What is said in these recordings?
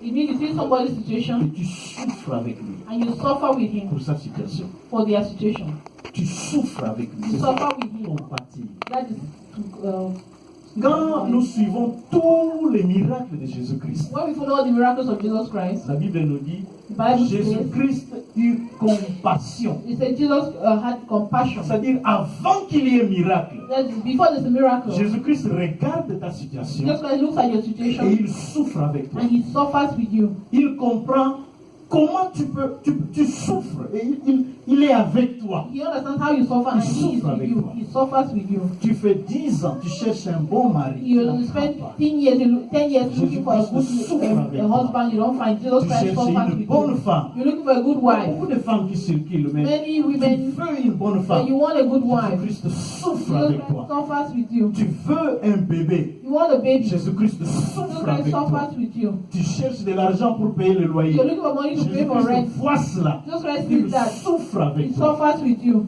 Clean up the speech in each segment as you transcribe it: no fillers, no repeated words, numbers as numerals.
It means you see somebody's situation et tu souffres avec lui and you suffer with him pour sa situation. for their situation. Tu souffres avec lui. You C'est suffer ça, with him. compatir. That is Quand nous suivons tous les miracles de Jésus-Christ, when we follow the miracles of Jesus Christ, la Bible nous dit the Bible says, Jésus-Christ eut compassion. it said Jesus had compassion. C'est-à-dire, avant qu'il y ait miracle, That is, before there's a miracle, Jésus-Christ regarde ta situation Jesus Christ looks at your et situation il souffre avec toi. and he suffers with you. Il comprend comment tu souffres et il est avec toi. He understands how you suffer and he is souffre with avec you. toi. He suffers with you. Tu fais 10 ans, tu cherches un bon mari. tu You n'en spend trouves pas. 10 years looking for a good husband, you don't find. Jesus Tu Christ cherches suffers une with bonne you. femme. You're looking for a good Il y a wife. beaucoup de femmes qui circulent, mais Many tu women, veux une bonne but femme. you want a good wife. Jésus-Christ souffre Jesus avec Christ toi. suffers with you. Tu veux un bébé. You want a baby. Jésus-Christ Jesus souffre Christ avec toi. suffers with you. Tu cherches de l'argent pour payer le loyer. You're looking for money to pay for rent. Jésus-Christ voit cela. Jesus Christ Il sees that. souffre He avec toi. suffers with you.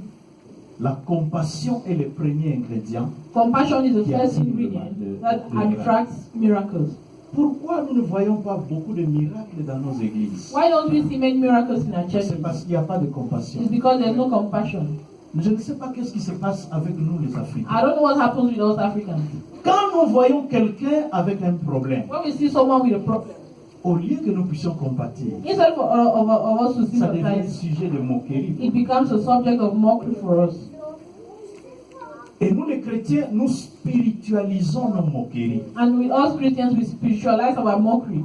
La compassion est le premier ingrédient. Compassion is the Qui first attire ingredient that le miracle. attracts miracles. Pourquoi nous ne voyons pas beaucoup de miracles dans nos églises? Why don't we see many miracles in our churches? C'est parce qu'il n'y a pas de compassion. It's because there's no compassion. Je ne sais pas qu'est-ce qui se passe avec nous les Africains. I don't know what happens with us Africans. Quand nous voyons quelqu'un avec un problème, When we see someone with a problem, au lieu que nous puissions compatir, instead of us to ça devient un sympathize, sujet de moquerie. it becomes a subject of mockery for us. Et nous les chrétiens, nous spiritualisons nos moqueries. And with us Christians, we spiritualize our mockery.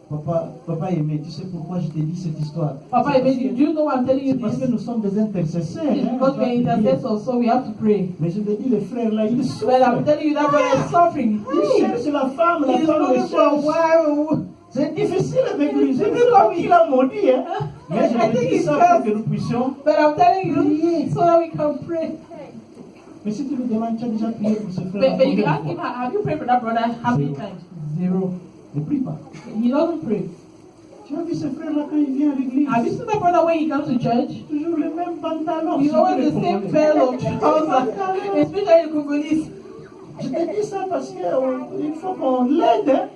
Papa aimé, tu sais pourquoi je t'ai dit cette histoire? Papa, C'est parce que- do you know why I'm telling you c'est parce this? que nous sommes des intercesseurs. It's because we are intercessors, so we have to pray. Mais je te dis, les frères là, ils But I'm souffrent. telling you that brother is suffering. Ils cherchent la femme, la He's femme looking les for a cherche. wife. C'est difficile avec lui. Je ne sais pas qui l'a maudit. Hein. Mais je I te think dis it's ça because- pour que nous puissions. But I'm telling you so that we can pray. Mais si tu lui demandes, tu as déjà prié pour ce frère. But if you ask him, have you prayed for that brother? How many Zero. times? Zero. Ne prie pas. He doesn't pray. Tu as vu ce frère-là quand il vient à l'église? Have you seen that brother when he comes to church? Toujours le même pantalon. He's surtout always les the same Congolais. pair of trousers, especially the Congolese. Je te dis ça parce qu'il faut qu'on l'aide. Hein.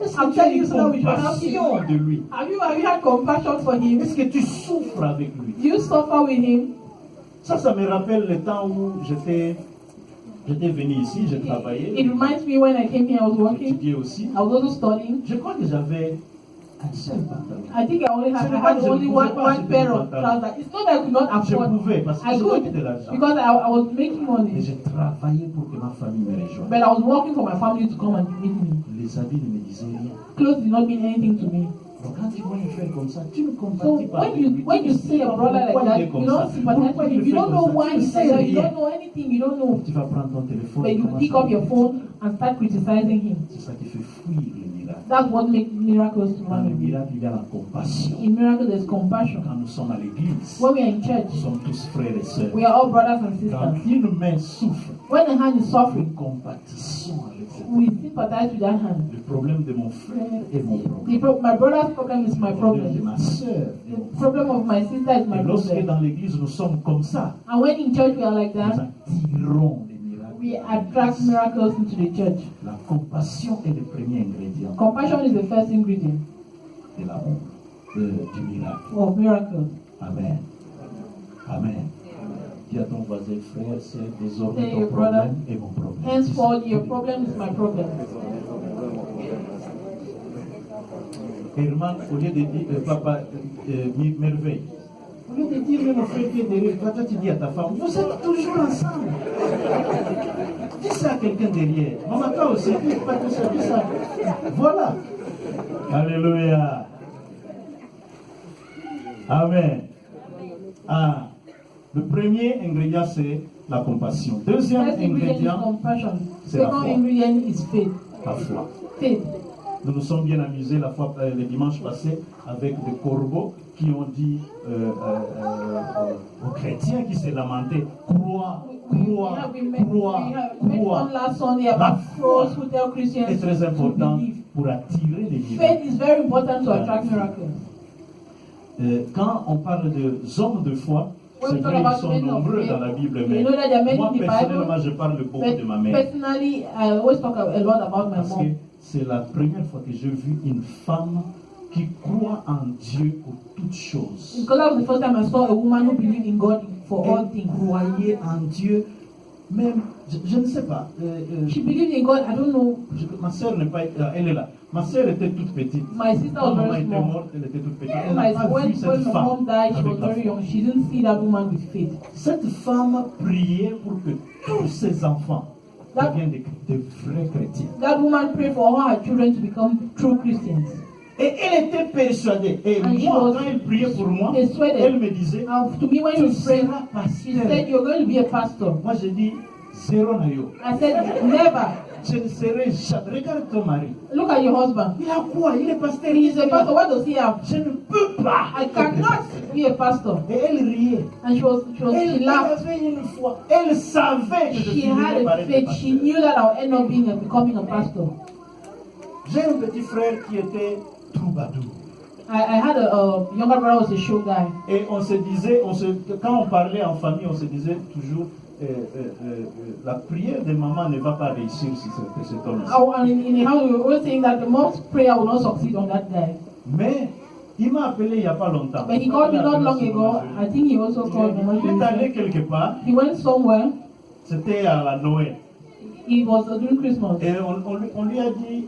Est-ce I'm que tu as telling you une so that we should help compassion de him. lui? Have you had compassion for him? Est-ce que tu souffres avec lui? Do you suffer with him? Ça me rappelle le temps où j'étais venu ici, j'ai travaillé. It reminds me when I came here, I was working. J'étudiais aussi. I was also studying. Je crois que j'avais un seul pantalon. I think I had only one pair of trousers. It's not that I could not Je afford. pouvais parce que I je could gagnais de l'argent. because I was making Et money. j'ai travaillé pour que ma famille me rejoigne. But I was working for my family to come and meet me. Les habits ne me disaient rien. Clothes did not mean anything to me. Donc quand tu vois un frère comme ça, tu ne So compatis pas. when you see a brother like that, you don't sympathize with him. You don't know why he's like that. You don't know anything. You don't know. Tu vas prendre ton téléphone. But et you commencer pick à- up your phone and start criticizing him. C'est ça qui fait fuir le miracle. That's what makes miracles to Dans run le away. miracle, il y a la compassion. In miracle, there's compassion. Quand nous sommes à l'église, When we are in church, nous sommes tous frères et sœurs. we are all brothers and Quand sisters. une main souffre, When a hand is suffering, nous compatissons avec cette we sympathize with that hand. Le problème de mon frère est mon problème. My brother's problem is my Le problème de problem. ma sœur est mon The problème. problem of my sister is my Et lorsque problem. dans l'église nous sommes comme ça, And when in church we are like nous that, attirons les miracles. we attract miracles into the church. La compassion est le premier ingrédient Compassion is the first ingredient de l'amour, du miracle. of miracles. Amen. Amen. Dis à ton voisin, frère, c'est désormais Say ton your brother, problème et mon problème. henceforth your problem is my problem. Herman, au lieu de dire, papa, merveille, au lieu de dire même au frère qui est derrière, toi tu dis à ta femme, vous êtes toujours ensemble. Dis ça à quelqu'un derrière. Maman, toi aussi, dis pas tout ça, dis ça. Voilà. Alléluia. Amen. Ah, le premier ingrédient, c'est la compassion. Deuxième First ingredient is ingrédient, compassion. c'est la Second foi. ingredient is faith. la foi. Faith. Nous nous sommes bien amusés le dimanche passé avec des corbeaux qui ont dit aux chrétiens qui s'est lamenté, crois, crois, crois, crois. Last Sunday La about foi those who tell Christians est très to important believe. pour attirer les miracles. Faith is very important to attract miracles. Quand on parle de hommes de foi, When c'est we talk vrai about qu'ils sont men of nombreux faith, dans la Bible, you mais know that there are many moi in the Bible, personnellement je parle beaucoup de ma mère. Personally, I always talk a lot about my Parce que mom. c'est la première fois que j'ai vu une femme qui croit en Dieu pour toutes choses. Because that was the first time I saw a woman who believed in God for all things. Croyait en Dieu, même, je ne sais pas. She believed in God, I don't know. Ma soeur n'est pas, elle est là. Ma soeur était toute petite. My sister Quand was maman very était small. morte, elle était toute petite. Elle n'a pas When vu cette my femme mom died, she was avec la very foi. young. She didn't see that woman with faith. Cette femme priait pour que tous ses enfants deviennent de vrais chrétiens. That woman prayed for all her children to become true Christians. Et elle était persuadée. Et And she moi, was quand elle priait pour moi, persuaded. elle me disait, To me, when tu you pray, seras she said, pasteur. you're going to be a pastor. Moi, j'ai dit, zéro nayo. I said, never. Je ne serai jamais. Regarde ton mari. Look at your husband. Il a quoi? Il est pasteur. He's a pastor. What does he have? Je ne peux pas. I cannot be a pastor. Et elle riait. And she laughed. avait une foi. Elle savait que je She finirais had par a être faith. pasteur. She knew that I would end up becoming a pastor. J'ai un petit frère qui était troubadour. I had a younger brother who was a show guy. Et on se disait, quand on parlait en famille, on se disait toujours, la prière de maman ne va pas réussir si c'est cet homme. And in the house, we were always saying that the mom's prayer will not succeed on that guy. Mais il m'a appelé il n'y a pas longtemps. But he called me not long ago. I think he also called me. Il est allé quelque part, He went somewhere. c'était à la Noël. It was during Christmas. Et on lui a dit,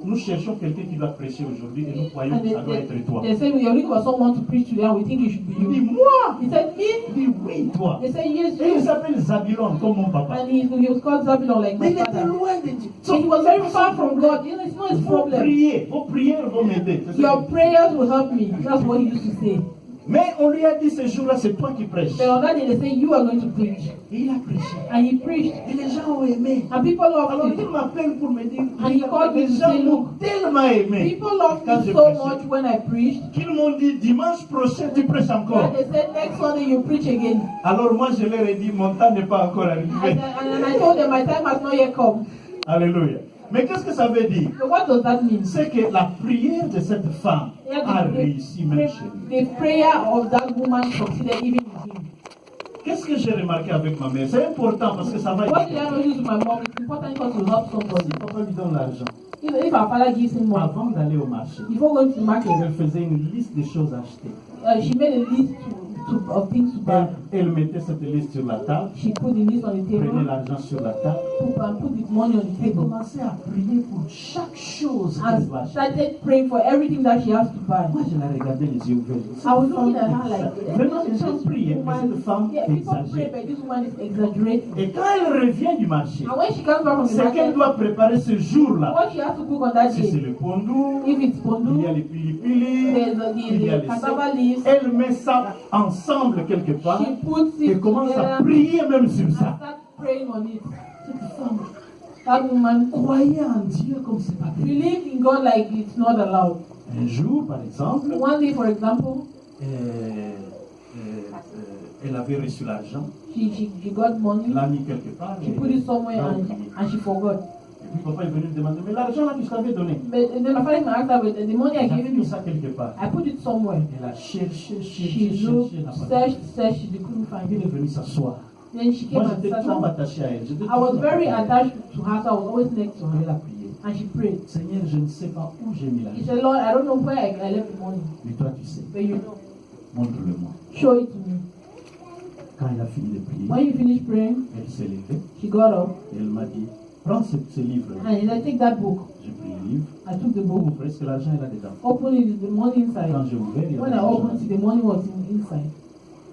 nous cherchons quelqu'un qui va prêcher aujourd'hui et nous croyons And que ça doit être toi. they said, we are looking for someone to preach today and we think it should be Il dit, you. moi? He said, me? Il dit, oui, toi. They said, yes, Et il you. s'appelle Zabulon, comme mon papa. And he was called Zabulon like Mais my il était father. loin de Dieu. So he was very far from God. You know, it's not his problem. Vos prières vont m'aider. C'est ce Your que- prayers will help me. That's what he used to say. Mais on lui a dit ce jour-là, c'est toi qui prêches. But on that day, they say, you are going to preach. Et il a prêché. And he preached. Et les gens ont aimé. And people Alors loved il it. m'appelle pour me dire, And he called me les to gens say, m'ont look, tellement aimé people loved quand me je so prêchais, much when I preached. qu'ils m'ont dit, dimanche prochain, tu prêches encore. And they said, next Sunday you preach again. Alors moi, je leur ai dit, mon temps n'est pas encore And arrivé. I told them, my time has not yet come. Alléluia. Mais qu'est-ce que ça veut dire? So what does that mean? C'est que la prière de cette femme a réussi même chez lui. The prayer of that woman succeeded even with him. Qu'est-ce que j'ai remarqué avec ma mère? C'est important parce que ça va What aider. did I notice with my mom? It's important because to help somebody. Si papa lui donne l'argent, If our father gives him money, avant d'aller au marché, before going to the market, elle faisait une liste des choses à acheter. she made a list of things to buy. Elle mettait cette liste sur la table, She put the list on the prenait table, l'argent sur la table put the money on the et table, commençait à prier pour chaque chose qu'elle and va acheter. started praying for everything that she has to buy. Moi, je la regardais les yeux ouverts. I was looking at her like, Vraiment, les gens priaient, mais cette femme yeah, people pray, exagère. but this woman is exaggerating. Et quand elle revient du marché, And when she comes back from the c'est qu'elle market, doit préparer ce jour-là. what she has to cook on that Si c'est day, le pondou, if it's il y a pondu, les pili-pili, there's il y a the les cassava secs. leaves, Elle met ça ensemble quelque part she puts et it commence à together prier même sur and ça. start praying on it. Cette femme That woman croyait en Dieu comme c'est pas permis. believed in God like it's not allowed. Un jour, par exemple, One day, for example, elle avait reçu l'argent, she got money, l'a mis quelque part she put it somewhere l'a oublié. and she forgot. Et puis papa est venu me demander, mais l'argent là que je t'avais donné, But then my father asked her, but the money I j'avais gave mis you, ça quelque part. I put it somewhere. Elle a cherché, She looked, elle n'a pas trouvé. searched, she couldn't find Elle est it. venue s'asseoir. Then she came Moi and j'étais sat trop down. attaché à elle. J'étais I was trop very attaché à elle. attached to her, so I was always next to Elle a her. prié. And she prayed. Seigneur, je ne sais pas où j'ai mis He l'argent. said, Lord, I don't know where I left the money, Mais toi tu sais, but you know. montre-le-moi. Show it to me. Quand elle a fini de prier, When you finish praying, elle s'est levée she got up et elle m'a dit, prends ce livre-là. and he said, take that book. J'ai pris le livre. I took the Pour book, ouvrir, parce que l'argent est là-dedans. opened it, the money inside. Quand j'ai ouvert, il y When avait I l'argent. opened it, the money was inside.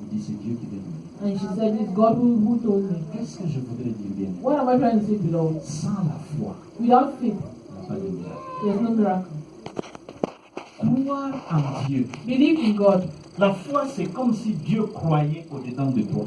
Il dit, c'est Dieu qui vient de me dire. And she said, it's God who told me. Qu'est-ce que je voudrais dire bien? What am I trying to say, beloved? Sans la foi, Without faith, il n'y a pas de miracle. there's no miracle. Croire en Dieu. Believe in God. La foi, c'est comme si Dieu croyait au-dedans de toi.